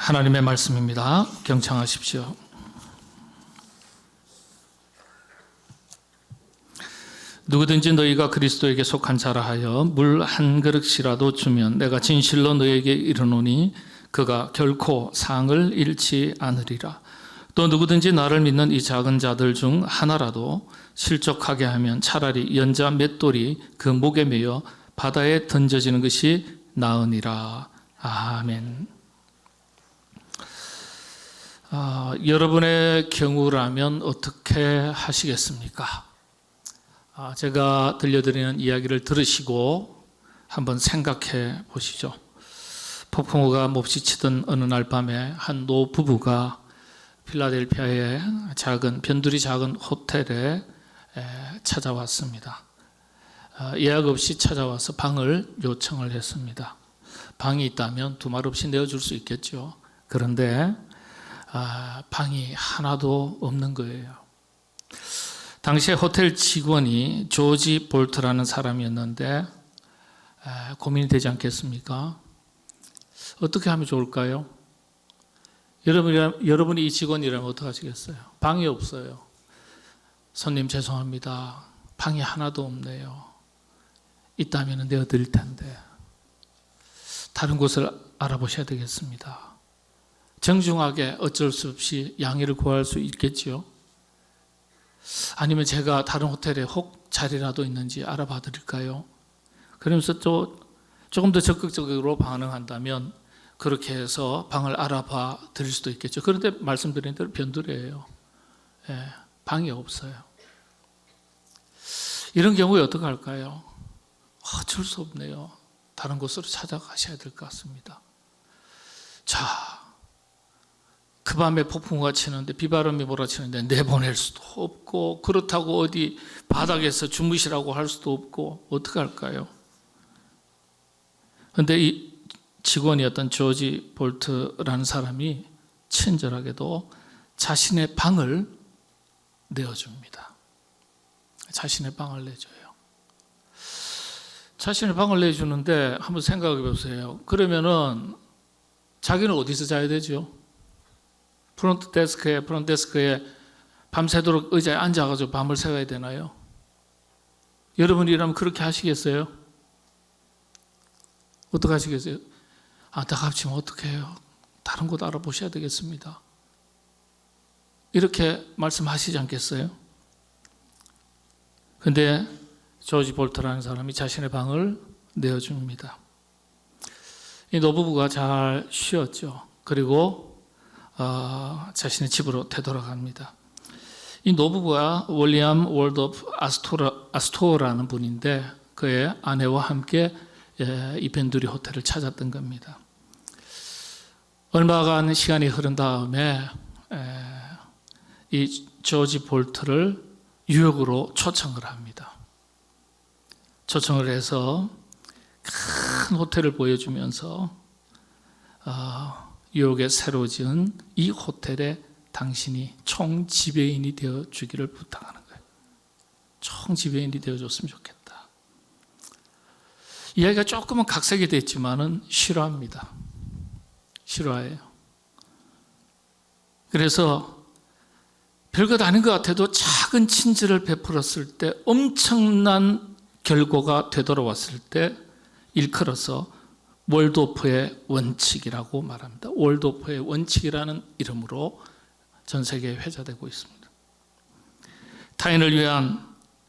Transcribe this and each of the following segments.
하나님의 말씀입니다. 경청하십시오. 누구든지 너희가 그리스도에게 속한 자라 하여 물 한 그릇이라도 주면 내가 진실로 너희에게 이르노니 그가 결코 상을 잃지 않으리라. 또 누구든지 나를 믿는 이 작은 자들 중 하나라도 실족하게 하면 차라리 연자 맷돌이 그 목에 매여 바다에 던져지는 것이 나으니라. 아멘. 여러분의 경우라면 어떻게 하시겠습니까? 제가 들려드리는 이야기를 들으시고 한번 생각해 보시죠. 폭풍우가 몹시 치던 어느 날 밤에 한 노 부부가 필라델피아의 변두리 작은 호텔에 찾아왔습니다. 예약 없이 찾아와서 방을 요청을 했습니다. 방이 있다면 두말 없이 내어줄 수 있겠죠. 그런데 방이 하나도 없는 거예요. 당시에 호텔 직원이 조지 볼트라는 사람이었는데 고민이 되지 않겠습니까? 어떻게 하면 좋을까요? 여러분이 이 직원이라면 어떻게 하시겠어요? 방이 없어요. 손님 죄송합니다. 방이 하나도 없네요. 있다면 내어드릴 텐데 다른 곳을 알아보셔야 되겠습니다. 정중하게 어쩔 수 없이 양해를 구할 수 있겠지요. 아니면 제가 다른 호텔에 혹 자리라도 있는지 알아봐 드릴까요? 그러면서 또 조금 더 적극적으로 반응한다면 그렇게 해서 방을 알아봐 드릴 수도 있겠죠. 그런데 말씀드린 대로 변두리예요. 방이 없어요. 이런 경우에 어떻게 할까요? 어쩔 수 없네요. 다른 곳으로 찾아가셔야 될 것 같습니다. 자, 그 밤에 폭풍우가 치는데 비바람이 몰아치는데 내보낼 수도 없고 그렇다고 어디 바닥에서 주무시라고 할 수도 없고 어떻게 할까요? 그런데 이 직원이었던 조지 볼트라는 사람이 친절하게도 자신의 방을 내어줍니다. 자신의 방을 내줘요. 자신의 방을 내주는데 한번 생각해 보세요. 그러면은 자기는 어디서 자야 되죠? 프론트 데스크에 밤새도록 의자에 앉아가지고 밤을 새워야 되나요? 여러분이라면 그렇게 하시겠어요? 어떻게 하시겠어요? 안타깝지만 어떻게 해요? 다른 곳 알아보셔야 되겠습니다. 이렇게 말씀하시지 않겠어요? 근데 조지 볼트라는 사람이 자신의 방을 내어줍니다. 이 노부부가 잘 쉬었죠. 그리고 자신의 집으로 되돌아갑니다. 이 노부부가 윌리엄 월도프 아스토어라는 분인데 그의 아내와 함께 이 변두리 호텔을 찾았던 겁니다. 얼마간 시간이 흐른 다음에 이 조지 볼트를 뉴욕으로 초청을 합니다. 초청을 해서 큰 호텔을 보여주면서 뉴욕에 새로 지은 이 호텔에 당신이 총지배인이 되어주기를 부탁하는 거예요. 총지배인이 되어줬으면 좋겠다. 이야기가 조금은 각색이 됐지만은 싫어합니다. 싫어해요. 그래서 별것 아닌 것 같아도 작은 친절을 베풀었을 때 엄청난 결과가 되돌아왔을 때 일컬어서 월도프의 원칙이라고 말합니다. 월도프의 원칙이라는 이름으로 전 세계에 회자되고 있습니다. 타인을 위한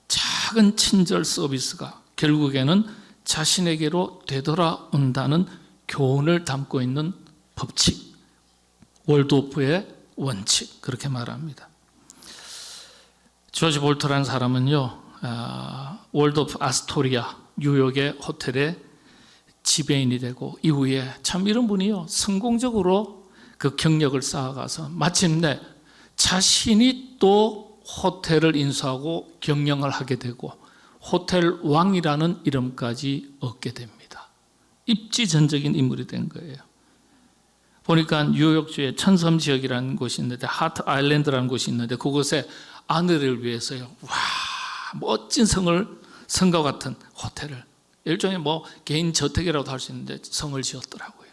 작은 친절 서비스가 결국에는 자신에게로 되돌아온다는 교훈을 담고 있는 법칙, 월도프의 원칙, 그렇게 말합니다. 조지 볼트라는 사람은요, 월도프 아스토리아, 뉴욕의 호텔에 지배인이 되고 이후에 참 이런 분이요, 성공적으로 그 경력을 쌓아가서 마침내 자신이 또 호텔을 인수하고 경영을 하게 되고 호텔 왕이라는 이름까지 얻게 됩니다. 입지전적인 인물이 된 거예요. 보니까 뉴욕주의 천섬 지역이라는 곳이 있는데 하트 아일랜드라는 곳이 있는데 그곳에 아내를 위해서요, 와, 멋진 성과 같은 호텔을 일종의 개인 저택이라고 할 수 있는데 성을 지었더라고요.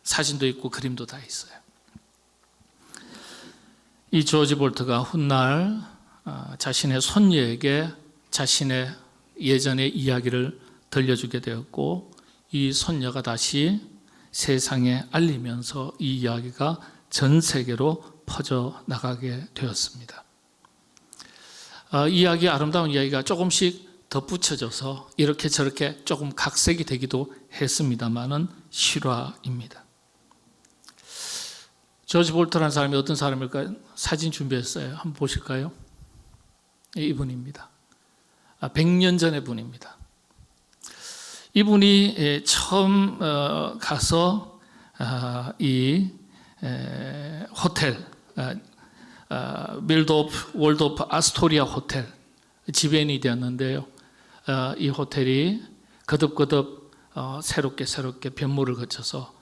사진도 있고 그림도 다 있어요. 이 조지 볼트가 훗날 자신의 손녀에게 자신의 예전의 이야기를 들려주게 되었고, 이 손녀가 다시 세상에 알리면서 이 이야기가 전 세계로 퍼져나가게 되었습니다. 이야기, 아름다운 이야기가 조금씩 덧붙여져서 이렇게 저렇게 조금 각색이 되기도 했습니다만은 실화입니다. 조지 볼트라는 사람이 어떤 사람일까요? 사진 준비했어요. 한번 보실까요? 이분입니다. 100년 전의 분입니다. 이분이 처음 가서 이 호텔, 월도프 아스토리아 호텔 지배인이 되었는데요. 이 호텔이 거듭거듭 새롭게 변모를 거쳐서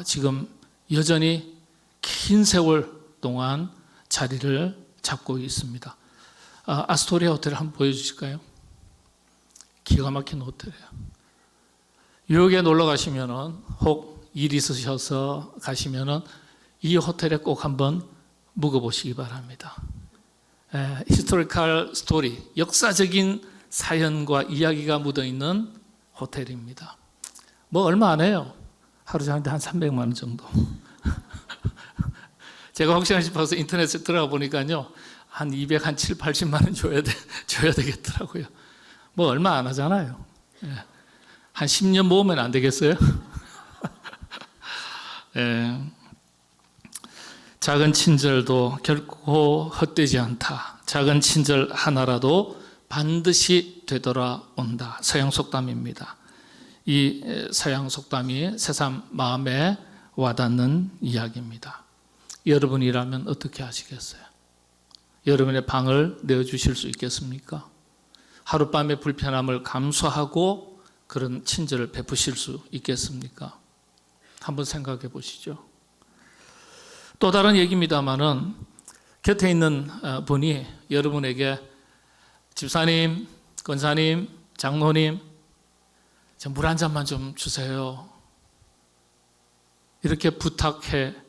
지금 여전히 긴 세월 동안 자리를 잡고 있습니다. 아스토리아 호텔 한번 보여주실까요? 기가 막힌 호텔이에요. 뉴욕에 놀러 가시면은, 혹 일 있으셔서 가시면은 이 호텔에 꼭 한번 묵어보시기 바랍니다. 히스토리컬 스토리, 역사적인 사연과 이야기가 묻어있는 호텔입니다. 뭐 얼마 안 해요. 하루 자는데 한 300만 원 정도. 제가 혹시나 싶어서 인터넷에 들어가 보니까요, 한 7, 80만 원 줘야 되겠더라고요. 뭐 얼마 안 하잖아요. 한 10년 모으면 안 되겠어요? 작은 친절도 결코 헛되지 않다. 작은 친절 하나라도 반드시 되돌아온다. 서양 속담입니다. 이 서양 속담이 새삼 마음에 와닿는 이야기입니다. 여러분이라면 어떻게 하시겠어요? 여러분의 방을 내어주실 수 있겠습니까? 하룻밤의 불편함을 감수하고 그런 친절을 베푸실 수 있겠습니까? 한번 생각해 보시죠. 또 다른 얘기입니다만은, 곁에 있는 분이 여러분에게 집사님, 권사님, 장로님, 물 한 잔만 좀 주세요, 이렇게 부탁한다면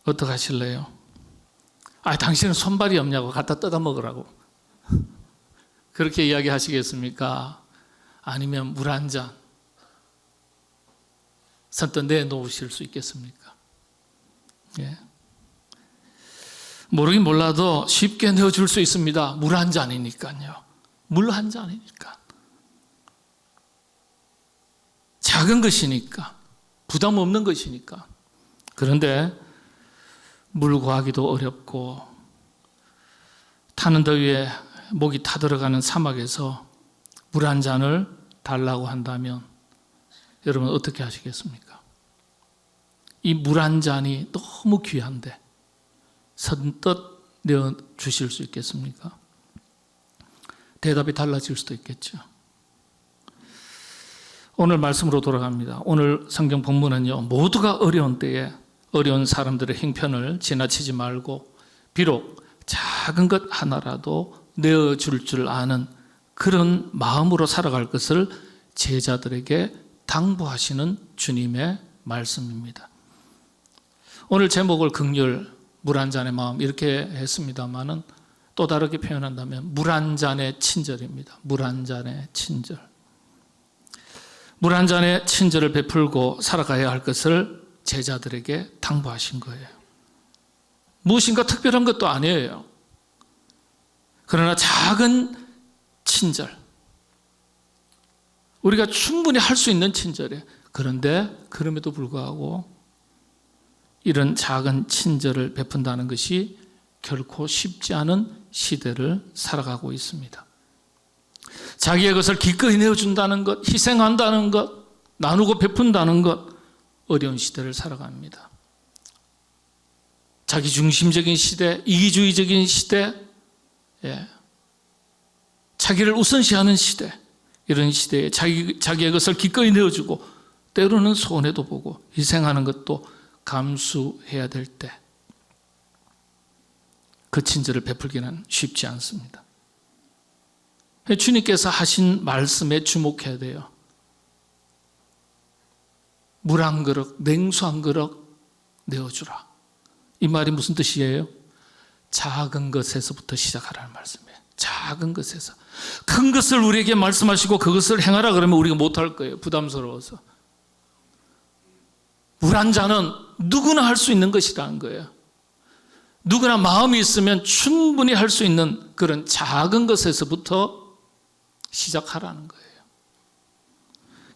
어떻게 하실래요? 당신은 손발이 없냐고 갖다 뜯어 먹으라고 그렇게 이야기하시겠습니까? 아니면 물 한 잔 선뜻 내놓으실 수 있겠습니까? 모르긴 몰라도 쉽게 내어줄 수 있습니다. 물 한 잔이니까요. 물 한 잔이니까. 작은 것이니까. 부담 없는 것이니까. 그런데 물 구하기도 어렵고 타는 더위에 목이 타들어가는 사막에서 물 한 잔을 달라고 한다면 여러분 어떻게 하시겠습니까? 이 물 한 잔이 너무 귀한데 선뜻 내어주실 수 있겠습니까? 대답이 달라질 수도 있겠죠. 오늘 말씀으로 돌아갑니다. 오늘 성경 본문은요, 모두가 어려운 때에 어려운 사람들의 형편을 지나치지 말고 비록 작은 것 하나라도 내어줄 줄 아는 그런 마음으로 살아갈 것을 제자들에게 당부하시는 주님의 말씀입니다. 오늘 제목을 긍휼, 물 한 잔의 마음 이렇게 했습니다마는 또 다르게 표현한다면 물 한 잔의 친절입니다. 물 한 잔의 친절. 물 한 잔의 친절을 베풀고 살아가야 할 것을 제자들에게 당부하신 거예요. 무엇인가 특별한 것도 아니에요. 그러나 작은 친절, 우리가 충분히 할 수 있는 친절이에요. 그런데 그럼에도 불구하고 이런 작은 친절을 베푼다는 것이 결코 쉽지 않은 시대를 살아가고 있습니다. 자기의 것을 기꺼이 내어준다는 것, 희생한다는 것, 나누고 베푼다는 것, 어려운 시대를 살아갑니다. 자기중심적인 시대, 이기주의적인 시대, 자기를 우선시하는 시대, 이런 시대에 자기의 것을 기꺼이 내어주고 때로는 손해도 보고 희생하는 것도 감수해야 될 때 그 친절을 베풀기는 쉽지 않습니다. 주님께서 하신 말씀에 주목해야 돼요. 물 한 그릇, 냉수 한 그릇 내어주라. 이 말이 무슨 뜻이에요? 작은 것에서부터 시작하라는 말씀이에요. 작은 것에서. 큰 것을 우리에게 말씀하시고 그것을 행하라 그러면 우리가 못할 거예요. 부담스러워서. 물 한 잔은 누구나 할 수 있는 것이라는 거예요. 누구나 마음이 있으면 충분히 할 수 있는 그런 작은 것에서부터 시작하라는 거예요.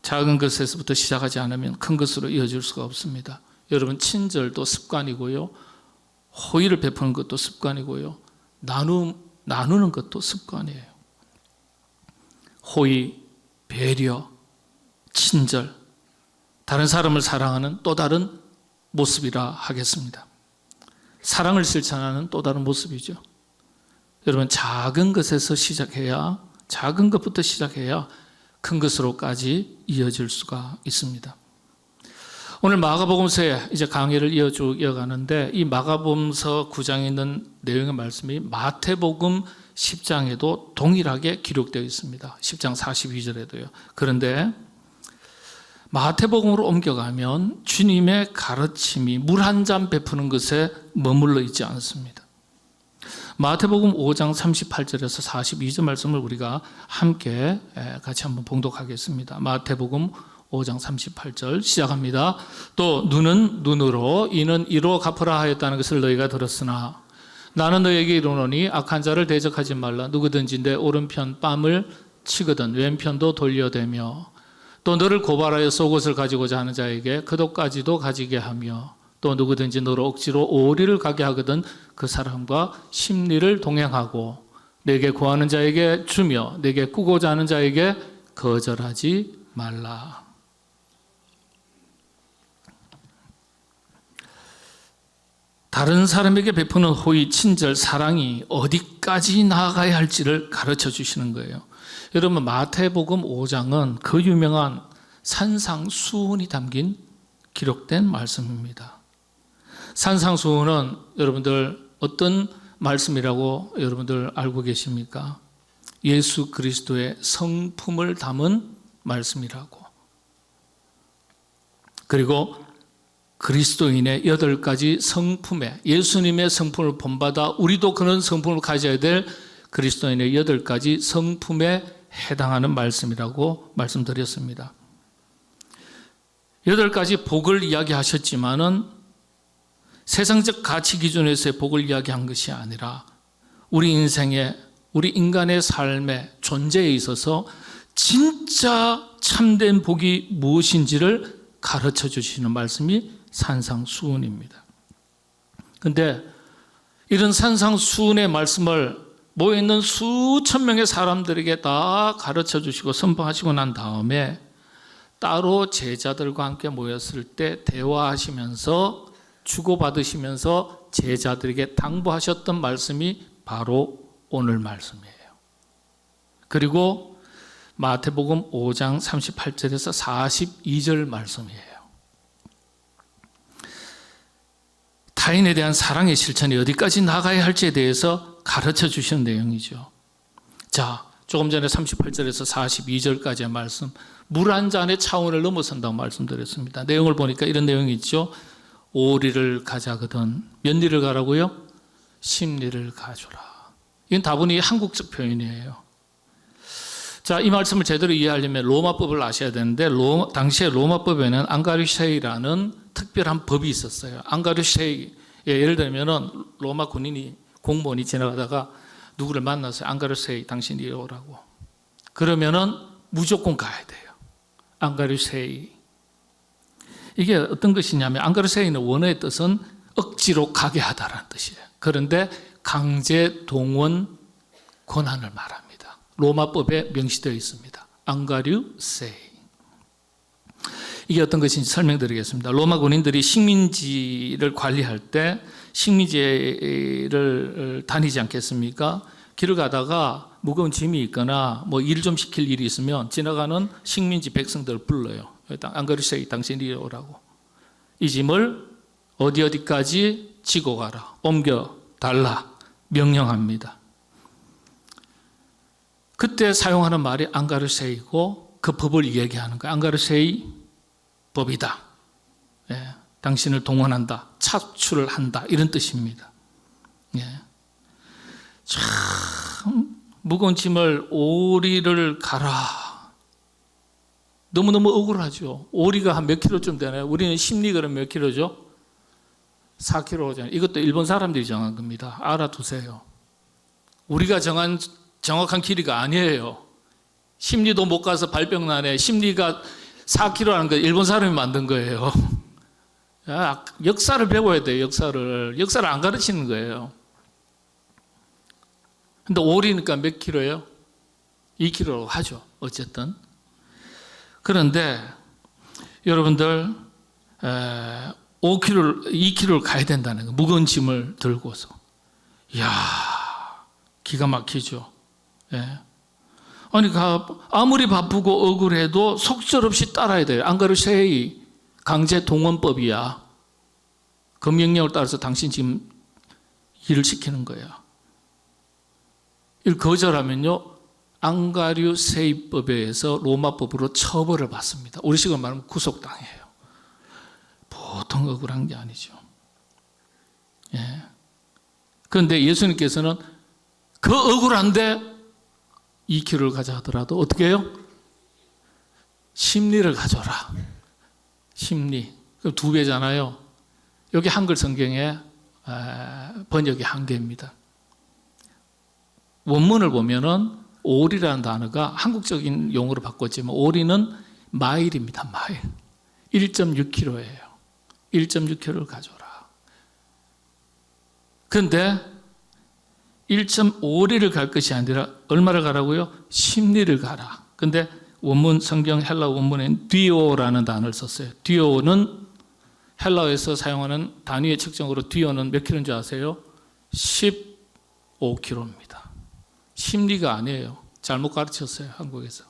작은 것에서부터 시작하지 않으면 큰 것으로 이어질 수가 없습니다. 여러분, 친절도 습관이고요, 호의를 베푸는 것도 습관이고요, 나누는 것도 습관이에요. 호의, 배려, 친절, 다른 사람을 사랑하는 또 다른 모습이라 하겠습니다. 사랑을 실천하는 또 다른 모습이죠. 여러분, 작은 것에서 시작해야, 작은 것부터 시작해야 큰 것으로까지 이어질 수가 있습니다. 오늘 마가복음서에 이제 강의를 이어가는데, 이 마가복음서 9장에 있는 내용의 말씀이 마태복음 10장에도 동일하게 기록되어 있습니다. 10장 42절에도요. 그런데 마태복음으로 옮겨가면 주님의 가르침이 물 한 잔 베푸는 것에 머물러 있지 않습니다. 마태복음 5장 38절에서 42절 말씀을 우리가 함께 같이 한번 봉독하겠습니다. 마태복음 5장 38절 시작합니다. 또 눈은 눈으로 이는 이로 갚으라 하였다는 것을 너희가 들었으나 나는 너희에게 이르노니 악한 자를 대적하지 말라. 누구든지 내 오른편 뺨을 치거든 왼편도 돌려대며 또 너를 고발하여 속옷을 가지고자 하는 자에게 그옷까지도 가지게 하며 또 누구든지 너로 억지로 오리를 가게 하거든 그 사람과 십리를 동행하고 내게 구하는 자에게 주며 내게 꾸고자 하는 자에게 거절하지 말라. 다른 사람에게 베푸는 호의, 친절, 사랑이 어디까지 나아가야 할지를 가르쳐 주시는 거예요. 여러분, 마태복음 5장은 그 유명한 산상수훈이 담긴 기록된 말씀입니다. 산상수훈은 여러분들 어떤 말씀이라고 여러분들 알고 계십니까? 예수 그리스도의 성품을 담은 말씀이라고. 그리고 그리스도인의 8가지 성품에, 예수님의 성품을 본받아 우리도 그런 성품을 가져야 될 그리스도인의 8가지 성품에 해당하는 말씀이라고 말씀드렸습니다. 8가지 복을 이야기하셨지만은 세상적 가치 기준에서의 복을 이야기한 것이 아니라 우리 인생에, 우리 인간의 삶의 존재에 있어서 진짜 참된 복이 무엇인지를 가르쳐 주시는 말씀이 산상수훈입니다. 그런데 이런 산상수훈의 말씀을 모여있는 수천 명의 사람들에게 다 가르쳐 주시고 선포하시고 난 다음에 따로 제자들과 함께 모였을 때 대화하시면서 주고받으시면서 제자들에게 당부하셨던 말씀이 바로 오늘 말씀이에요. 그리고 마태복음 5장 38절에서 42절 말씀이에요. 타인에 대한 사랑의 실천이 어디까지 나가야 할지에 대해서 가르쳐 주시는 내용이죠. 자, 조금 전에 38절에서 42절까지의 말씀, 물 한 잔의 차원을 넘어선다고 말씀드렸습니다. 내용을 보니까 이런 내용이 있죠. 오리를 가자거든 몇 리를 가라고요? 10리를 가주라. 이건 다분히 한국적 표현이에요. 자, 이 말씀을 제대로 이해하려면 로마법을 아셔야 되는데 당시에 로마법에는 앙가르세이라는 특별한 법이 있었어요. 앙가르세이, 예를 들면 로마 군인이 공무원이 지나가다가 누구를 만나서 앙가르세이 당신이 이리 오라고. 그러면은 무조건 가야 돼요. 앙가르세이. 이게 어떤 것이냐면 앙가르세이는 원어의 뜻은 억지로 가게 하다라는 뜻이에요. 그런데 강제 동원 권한을 말합니다. 로마법에 명시되어 있습니다. 앙가르세이. 이게 어떤 것인지 설명드리겠습니다. 로마 군인들이 식민지를 관리할 때 식민지를 다니지 않겠습니까? 길을 가다가 무거운 짐이 있거나 뭐 일 좀 시킬 일이 있으면 지나가는 식민지 백성들을 불러요. 앙가르세이 당신이 오라고. 이 짐을 어디까지 지고 가라. 옮겨 달라. 명령합니다. 그때 사용하는 말이 앙가르세이고 그 법을 얘기하는 거예요. 앙가르세이 법이다. 당신을 동원한다, 착출을 한다, 이런 뜻입니다. 예. 참 무거운 짐을 오리를 가라. 너무너무 억울하죠. 오리가 한 몇 킬로쯤 되나요? 우리는 심리가 몇 킬로죠? 4킬로잖아요. 이것도 일본 사람들이 정한 겁니다. 알아두세요. 우리가 정한 정확한 길이가 아니에요. 심리도 못 가서 발병 나네. 심리가 4킬로라는 거 일본 사람이 만든 거예요. 역사를 배워야 돼요. 역사를 안 가르치는 거예요. 근데 오리니까 몇 킬로예요? 2킬로라고 하죠. 어쨌든. 그런데 여러분들 2킬로를 가야 된다는 거. 무거운 짐을 들고서. 이야, 기가 막히죠. 예. 아니, 아무리 바쁘고 억울해도 속절없이 따라야 돼요. 안가르세이 강제 동원법이야. 그 명령을 따라서 당신 지금 일을 시키는 거야. 이를 거절하면요, 앙가류 세이법에 의해서 로마법으로 처벌을 받습니다. 우리식으로 말하면 구속당해요. 보통 억울한 게 아니죠. 예. 그런데 예수님께서는 그 억울한데 2킬로를 가자 하더라도 어떻게 해요? 심리를 가져라. 심리. 그럼 2배잖아요. 여기 한글 성경에 번역이 1개입니다. 원문을 보면은 오리라는 단어가 한국적인 용어로 바꿨지만 오리는 마일입니다. 마일. 1.6kg예요. 1.6kg를 가져라. 그런데 1.5리를 갈 것이 아니라 얼마를 가라고요? 10리를 가라. 근데 원문 성경 헬라 원문엔 디오라는 단어를 썼어요. 디오는 헬라어에서 사용하는 단위의 측정으로 디오는 몇 킬로인 줄 아세요? 15kg입니다. 10리가 아니에요. 잘못 가르쳤어요. 한국에서.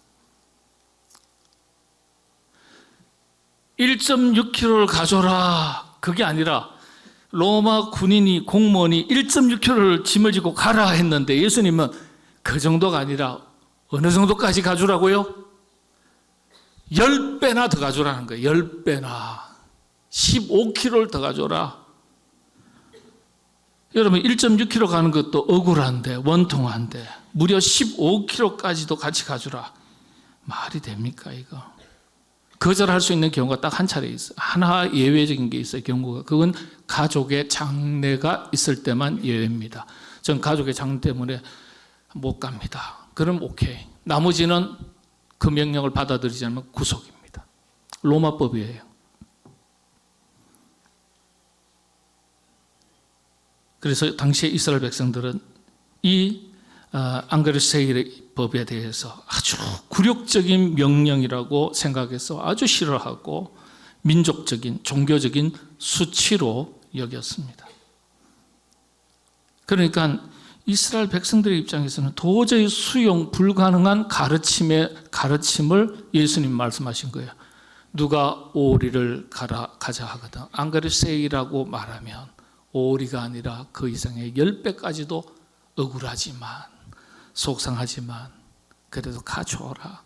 1.6kg를 가져라. 그게 아니라 로마 군인이 공무원이 1.6kg를 짐을 지고 가라 했는데 예수님은 그 정도가 아니라 어느 정도까지 가주라고요? 10배나 더 가져라는 거예요. 10배나. 15kg를 더 가져라. 여러분 1.6kg 가는 것도 억울한데 원통한데 무려 15kg까지도 같이 가주라. 말이 됩니까 이거? 거절할 수 있는 경우가 딱 한 차례 있어요. 하나 예외적인 게 있어요. 경우가. 그건 가족의 장례가 있을 때만 예외입니다. 전 가족의 장례 때문에 못 갑니다. 그럼 오케이. 나머지는 그 명령을 받아들이지 않으면 구속입니다. 로마법이에요. 그래서 당시에 이스라엘 백성들은 이 앙가르세일의 법에 대해서 아주 굴욕적인 명령이라고 생각해서 아주 싫어하고 민족적인, 종교적인 수치로 여겼습니다. 그러니까 이스라엘 백성들의 입장에서는 도저히 수용 불가능한 가르침을 예수님 말씀하신 거예요. 누가 오리를 가자 하거든. 앙가르세이라고 말하면 오리가 아니라 그 이상의 10배까지도 억울하지만 속상하지만 그래도 가져오라.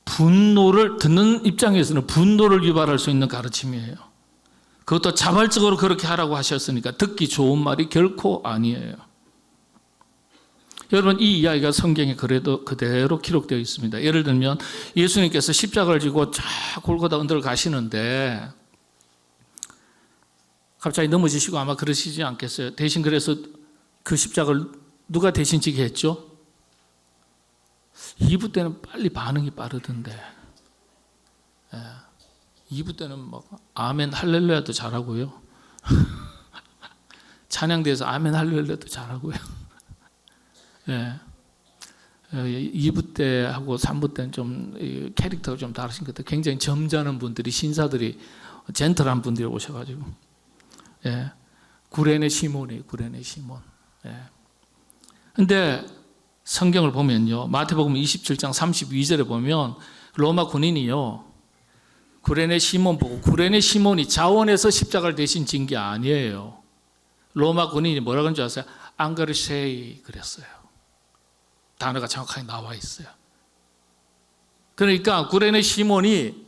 분노를 듣는 입장에서는 분노를 유발할 수 있는 가르침이에요. 그것도 자발적으로 그렇게 하라고 하셨으니까 듣기 좋은 말이 결코 아니에요. 여러분 이 이야기가 성경에 그래도 그대로 기록되어 있습니다. 예를 들면 예수님께서 십자가를 지고 쫙 골고다 언덕을 가시는데 갑자기 넘어지시고 아마 그러시지 않겠어요? 대신 그래서 그 십자가를 누가 대신 지게 했죠? 2부 때는 빨리 반응이 빠르던데 2부 때는 막 아멘 할렐루야도 잘하고요. 찬양대에서 아멘 할렐루야도 잘하고요. 2부 때하고 3부 때는 좀 캐릭터가 좀 다르신 것 같아요. 굉장히 점잖은 분들이 신사들이 젠틀한 분들이 오셔가지고 구레네 시몬이에요. 구레네 시몬. 근데 성경을 보면요. 마태복음 27장 32절에 보면 로마 군인이요. 구레네 시몬 보고 구레네 시몬이 자원해서 십자가를 대신 진 게 아니에요. 로마 군인이 뭐라고 하는 줄 아세요? 앙가르세이 그랬어요. 단어가 정확하게 나와 있어요. 그러니까 구레네 시몬이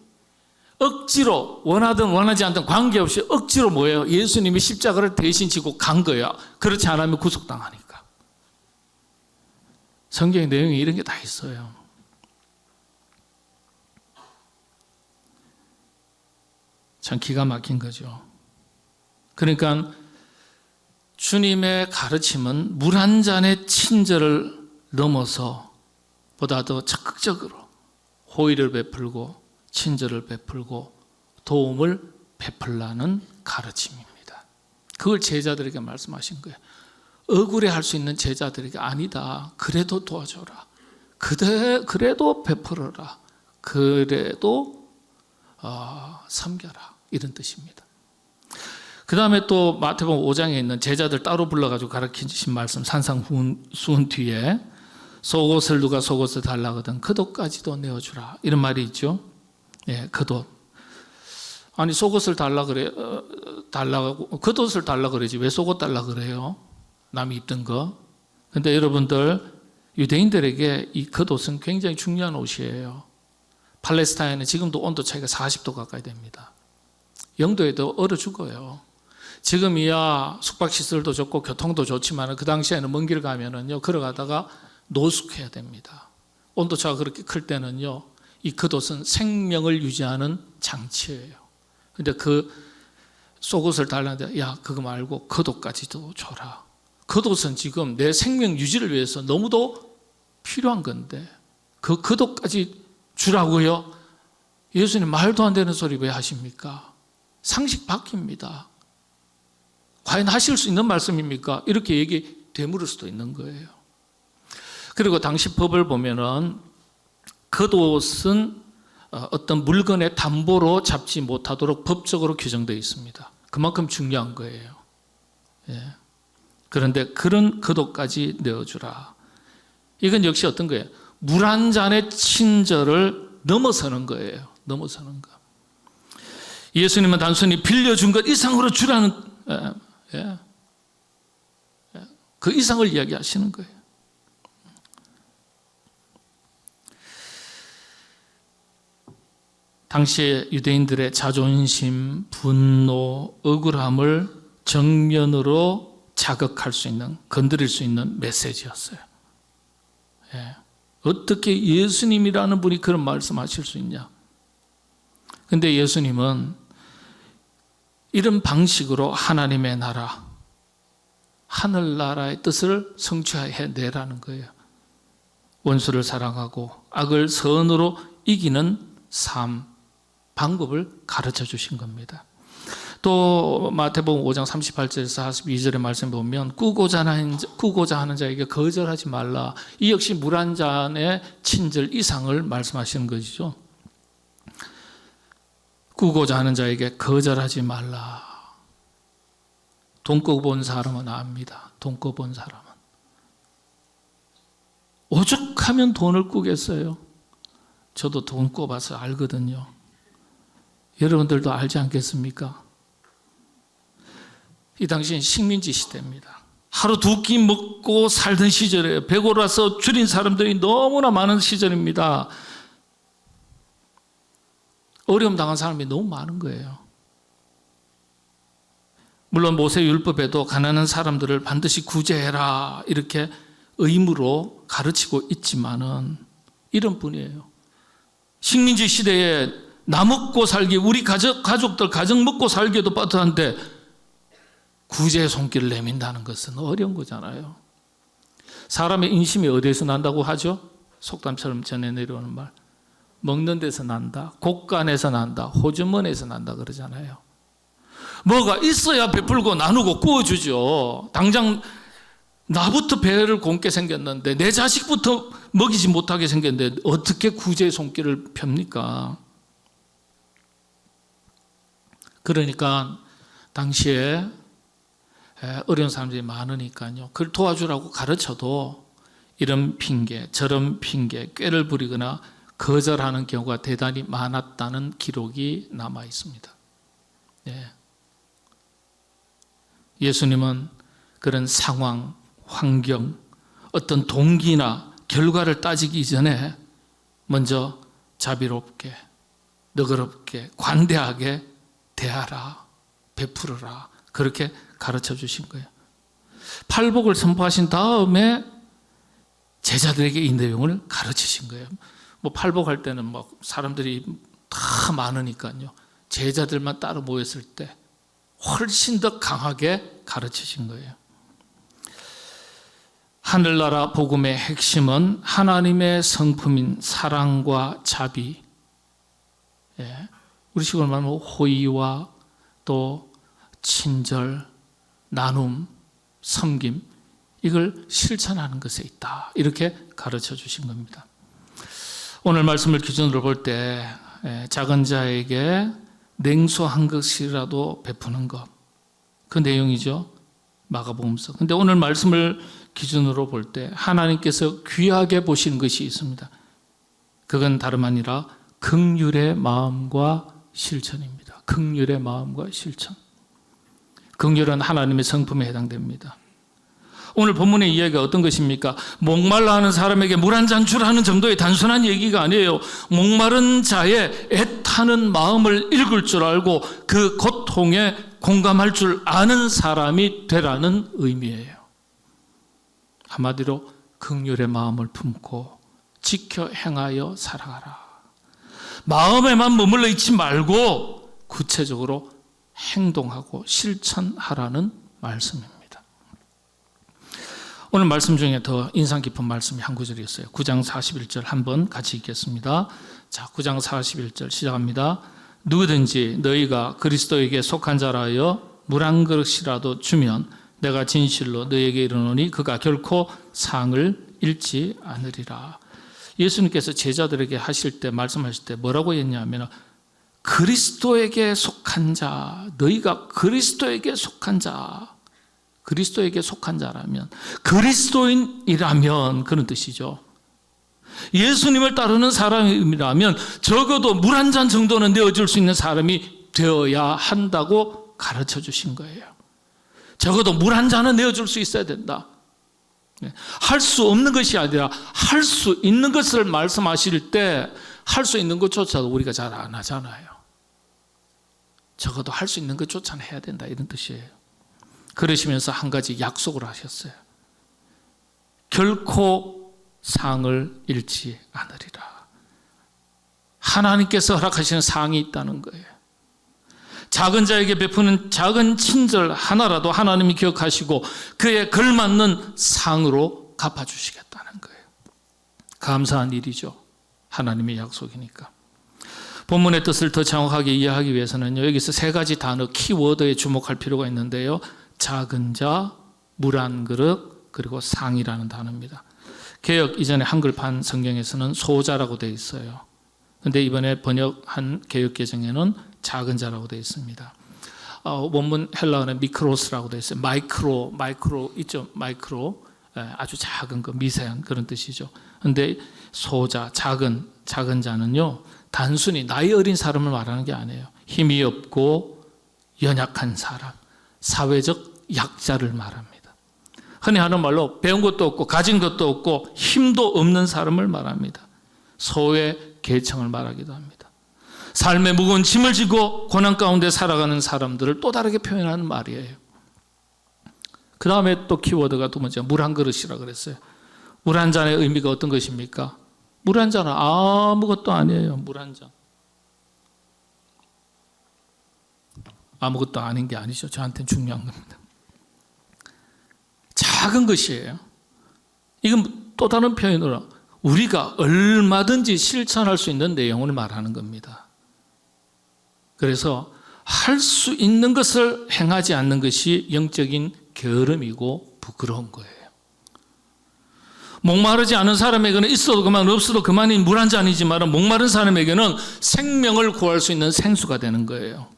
억지로 원하든 원하지 않든 관계없이 억지로 뭐예요? 예수님이 십자가를 대신 지고 간 거예요. 그렇지 않으면 구속당하니까. 성경의 내용에 이런 게 다 있어요. 참 기가 막힌 거죠. 그러니까 주님의 가르침은 물 한 잔의 친절을 넘어서 보다 더 적극적으로 호의를 베풀고 친절을 베풀고 도움을 베풀라는 가르침입니다. 그걸 제자들에게 말씀하신 거예요. 억울해할 수 있는 제자들에게 아니다. 그래도 도와줘라. 그래도 베풀어라. 그래도 섬겨라. 이런 뜻입니다. 그 다음에 또 마태복음 5장에 있는 제자들 따로 불러가지고 가르치신 말씀 산상수훈 뒤에 속옷을 누가 속옷을 달라거든 겉옷까지도 내어주라 이런 말이 있죠. 예, 겉옷. 아니 속옷을 달라 그래 달라고 겉옷을 달라 그러지 왜 속옷 달라 그래요? 남이 입던 거. 근데 여러분들 유대인들에게 이 겉옷은 굉장히 중요한 옷이에요. 팔레스타인은 지금도 온도 차이가 40도 가까이 됩니다. 영도에도 얼어 죽어요. 지금이야 숙박시설도 좋고 교통도 좋지만 그 당시에는 먼 길 가면은요 걸어가다가 노숙해야 됩니다. 온도차가 그렇게 클 때는요 이 겉옷은 생명을 유지하는 장치예요. 근데 그 속옷을 달라는데 야 그거 말고 겉옷까지도 줘라. 겉옷은 지금 내 생명 유지를 위해서 너무도 필요한 건데 그 겉옷까지 주라고요? 예수님 말도 안 되는 소리 왜 하십니까? 상식 바뀝니다. 과연 하실 수 있는 말씀입니까? 이렇게 얘기 되물을 수도 있는 거예요. 그리고 당시 법을 보면은 겉옷은 어떤 물건의 담보로 잡지 못하도록 법적으로 규정되어 있습니다. 그만큼 중요한 거예요. 예. 그런데 그런 겉옷까지 내어주라. 이건 역시 어떤 거예요? 물 한 잔의 친절을 넘어서는 거예요. 넘어서는 거. 예수님은 단순히 빌려준 것 이상으로 주라는 그 이상을 이야기하시는 거예요. 당시에 유대인들의 자존심, 분노, 억울함을 정면으로 자극할 수 있는, 건드릴 수 있는 메시지였어요. 예. 어떻게 예수님이라는 분이 그런 말씀하실 수 있냐? 근데 예수님은 이런 방식으로 하나님의 나라, 하늘나라의 뜻을 성취해내라는 거예요. 원수를 사랑하고 악을 선으로 이기는 삶, 방법을 가르쳐 주신 겁니다. 또 마태복음 5장 38절에서 42절의 말씀 보면 꾸고자 하는 자에게 거절하지 말라. 이 역시 물 한 잔의 친절 이상을 말씀하시는 것이죠. 꾸고자 하는 자에게 거절하지 말라. 돈 꿔본 사람은 압니다. 돈 꿔본 사람은. 오죽하면 돈을 꾸겠어요. 저도 돈 꿔봐서 알거든요. 여러분들도 알지 않겠습니까? 이 당시엔 식민지 시대입니다. 하루 두 끼 먹고 살던 시절이에요. 배고라서 줄인 사람들이 너무나 많은 시절입니다. 어려움 당한 사람이 너무 많은 거예요. 물론 모세율법에도 가난한 사람들을 반드시 구제해라 이렇게 의무로 가르치고 있지만은 이런 분이에요. 식민지 시대에 나 먹고 살기, 우리 가족들 가정 먹고 살기에도 빠듯한데 구제의 손길을 내민다는 것은 어려운 거잖아요. 사람의 인심이 어디에서 난다고 하죠? 속담처럼 전해 내려오는 말. 먹는 데서 난다, 곡간에서 난다, 호주머니에서 난다 그러잖아요. 뭐가 있어야 베풀고 나누고 구워주죠. 당장 나부터 배를 곪게 생겼는데 내 자식부터 먹이지 못하게 생겼는데 어떻게 구제의 손길을 펴니까? 그러니까 당시에 어려운 사람들이 많으니까요. 그걸 도와주라고 가르쳐도 이런 핑계, 저런 핑계, 꾀를 부리거나 거절하는 경우가 대단히 많았다는 기록이 남아 있습니다. 예. 예수님은 그런 상황, 환경, 어떤 동기나 결과를 따지기 전에 먼저 자비롭게 너그럽게 관대하게 대하라, 베풀어라, 그렇게 가르쳐 주신 거예요. 팔복을 선포하신 다음에 제자들에게 이 내용을 가르치신 거예요. 뭐 팔복할 때는 막 사람들이 다 많으니까요. 제자들만 따로 모였을 때 훨씬 더 강하게 가르치신 거예요. 하늘나라 복음의 핵심은 하나님의 성품인 사랑과 자비, 우리 식으로 말하면 호의와 또 친절, 나눔, 섬김, 이걸 실천하는 것에 있다, 이렇게 가르쳐 주신 겁니다. 오늘 말씀을 기준으로 볼 때 작은 자에게 냉수 한 그릇이라도 베푸는 것, 그 내용이죠, 마가복음서. 근데 오늘 말씀을 기준으로 볼 때 하나님께서 귀하게 보시는 것이 있습니다. 그건 다름 아니라 긍휼의 마음과 실천입니다. 긍휼의 마음과 실천. 긍휼은 하나님의 성품에 해당됩니다. 오늘 본문의 이야기가 어떤 것입니까? 목말라 하는 사람에게 물 한 잔 주라는 정도의 단순한 얘기가 아니에요. 목마른 자의 애타는 마음을 읽을 줄 알고 그 고통에 공감할 줄 아는 사람이 되라는 의미예요. 한마디로 긍휼의 마음을 품고 지켜 행하여 살아가라. 마음에만 머물러 있지 말고 구체적으로 행동하고 실천하라는 말씀입니다. 오늘 말씀 중에 더 인상 깊은 말씀이 한 구절이 있어요. 9장 41절 한번 같이 읽겠습니다. 자, 9장 41절 시작합니다. 누구든지 너희가 그리스도에게 속한 자라 하여 물 한 그릇이라도 주면 내가 진실로 너희에게 이르노니 그가 결코 상을 잃지 않으리라. 예수님께서 제자들에게 하실 때, 말씀하실 때 뭐라고 했냐면, 그리스도에게 속한 자, 너희가 그리스도에게 속한 자, 그리스도에게 속한 자라면, 그리스도인이라면, 그런 뜻이죠. 예수님을 따르는 사람이라면 적어도 물 한 잔 정도는 내어줄 수 있는 사람이 되어야 한다고 가르쳐 주신 거예요. 적어도 물 한 잔은 내어줄 수 있어야 된다. 할 수 없는 것이 아니라 할 수 있는 것을 말씀하실 때 할 수 있는 것조차도 우리가 잘 안 하잖아요. 적어도 할 수 있는 것조차는 해야 된다, 이런 뜻이에요. 그러시면서 한 가지 약속을 하셨어요. 결코 상을 잃지 않으리라. 하나님께서 허락하시는 상이 있다는 거예요. 작은 자에게 베푸는 작은 친절 하나라도 하나님이 기억하시고 그에 걸맞는 상으로 갚아주시겠다는 거예요. 감사한 일이죠. 하나님의 약속이니까. 본문의 뜻을 더 정확하게 이해하기 위해서는요, 여기서 세 가지 단어, 키워드에 주목할 필요가 있는데요. 작은 자, 물 한 그릇, 그리고 상이라는 단어입니다. 개역 이전에 한글판 성경에서는 소자라고 되어 있어요. 그런데 이번에 번역한 개역 개정에는 작은 자라고 되어 있습니다. 원문 헬라어는 미크로스라고 되어 있어요. 마이크로 있죠. 마이크로, 아주 작은 거, 미세한 그런 뜻이죠. 그런데 소자, 작은 자는요, 단순히 나이 어린 사람을 말하는 게 아니에요. 힘이 없고 연약한 사람, 사회적 약자를 말합니다. 흔히 하는 말로 배운 것도 없고 가진 것도 없고 힘도 없는 사람을 말합니다. 소의 계층을 말하기도 합니다. 삶의 무거운 짐을 지고 고난 가운데 살아가는 사람들을 또 다르게 표현하는 말이에요. 그 다음에 또 키워드가 두 번째, 물 한 그릇이라 그랬어요. 물 한 잔의 의미가 어떤 것입니까? 물 한 잔은 아무것도 아니에요. 물 한 잔. 아무것도 아닌 게 아니죠. 저한테는 중요한 겁니다. 작은 것이에요. 이건 또 다른 표현으로 우리가 얼마든지 실천할 수 있는 내용을 말하는 겁니다. 그래서 할 수 있는 것을 행하지 않는 것이 영적인 게으름이고 부끄러운 거예요. 목마르지 않은 사람에게는 있어도 그만 없어도 그만인 물 한 잔이지만 목마른 사람에게는 생명을 구할 수 있는 생수가 되는 거예요.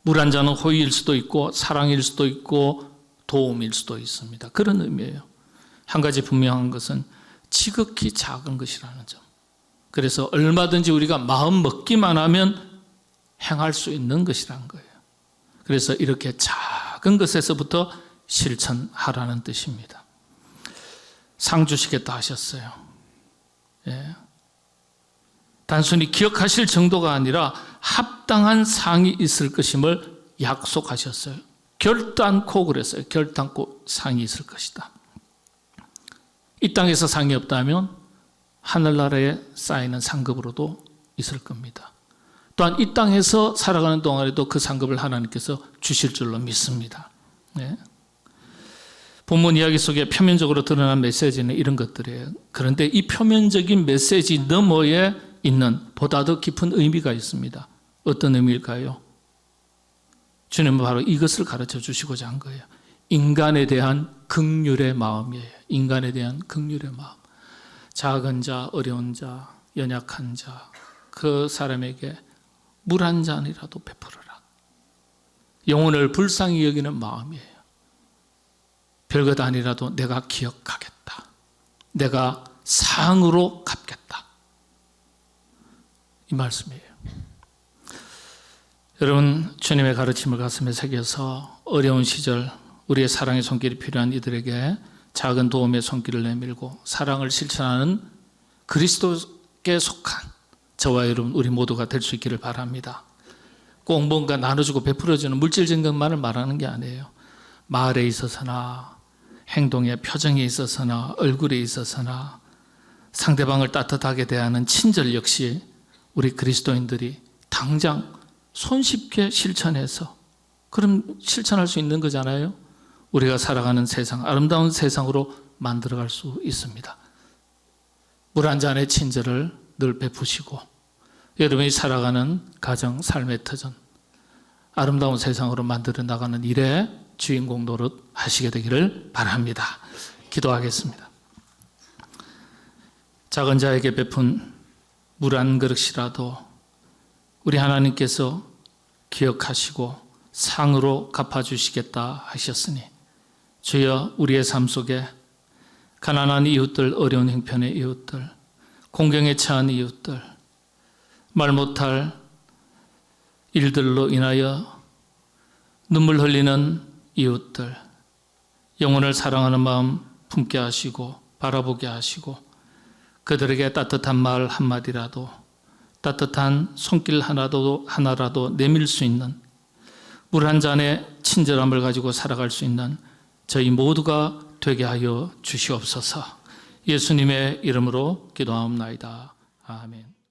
물 한 잔은 호의일 수도 있고 사랑일 수도 있고 도움일 수도 있습니다. 그런 의미예요. 한 가지 분명한 것은 지극히 작은 것이라는 점. 그래서 얼마든지 우리가 마음 먹기만 하면 행할 수 있는 것이라는 거예요. 그래서 이렇게 작은 것에서부터 실천하라는 뜻입니다. 상 주시겠다 하셨어요. 예. 단순히 기억하실 정도가 아니라 합당한 상이 있을 것임을 약속하셨어요. 결단코 그랬어요. 결단코 상이 있을 것이다. 이 땅에서 상이 없다면 하늘나라에 쌓이는 상급으로도 있을 겁니다. 또한 이 땅에서 살아가는 동안에도 그 상급을 하나님께서 주실 줄로 믿습니다. 네. 본문 이야기 속에 표면적으로 드러난 메시지는 이런 것들이에요. 그런데 이 표면적인 메시지 너머에 있는 보다 더 깊은 의미가 있습니다. 어떤 의미일까요? 주님은 바로 이것을 가르쳐 주시고자 한 거예요. 인간에 대한 긍휼의 마음이에요. 인간에 대한 긍휼의 마음. 작은 자, 어려운 자, 연약한 자, 그 사람에게 물 한 잔이라도 베풀어라. 영혼을 불쌍히 여기는 마음이에요. 별것 아니라도 내가 기억하겠다. 내가 상으로 갚겠다. 이 말씀이에요. 여러분, 주님의 가르침을 가슴에 새겨서 어려운 시절 우리의 사랑의 손길이 필요한 이들에게 작은 도움의 손길을 내밀고 사랑을 실천하는 그리스도께 속한 저와 여러분 우리 모두가 될 수 있기를 바랍니다. 꼭 뭔가 나눠주고 베풀어주는 물질적인 것만을 말하는 게 아니에요. 말에 있어서나 행동에 표정에 있어서나 얼굴에 있어서나 상대방을 따뜻하게 대하는 친절 역시 우리 그리스도인들이 당장 손쉽게 실천해서 그럼 실천할 수 있는 거잖아요. 우리가 살아가는 세상, 아름다운 세상으로 만들어갈 수 있습니다. 물 한 잔의 친절을 늘 베푸시고 여러분이 살아가는 가정, 삶의 터전, 아름다운 세상으로 만들어 나가는 일에 주인공 노릇 하시게 되기를 바랍니다. 기도하겠습니다. 작은 자에게 베푼 물 한 그릇이라도 우리 하나님께서 기억하시고 상으로 갚아주시겠다 하셨으니 주여 우리의 삶 속에 가난한 이웃들, 어려운 형편의 이웃들, 공경에 처한 이웃들, 말 못할 일들로 인하여 눈물 흘리는 이웃들, 영혼을 사랑하는 마음 품게 하시고 바라보게 하시고 그들에게 따뜻한 말 한마디라도 따뜻한 손길 하나라도 내밀 수 있는 물 한 잔의 친절함을 가지고 살아갈 수 있는 저희 모두가 되게 하여 주시옵소서. 예수님의 이름으로 기도하옵나이다. 아멘.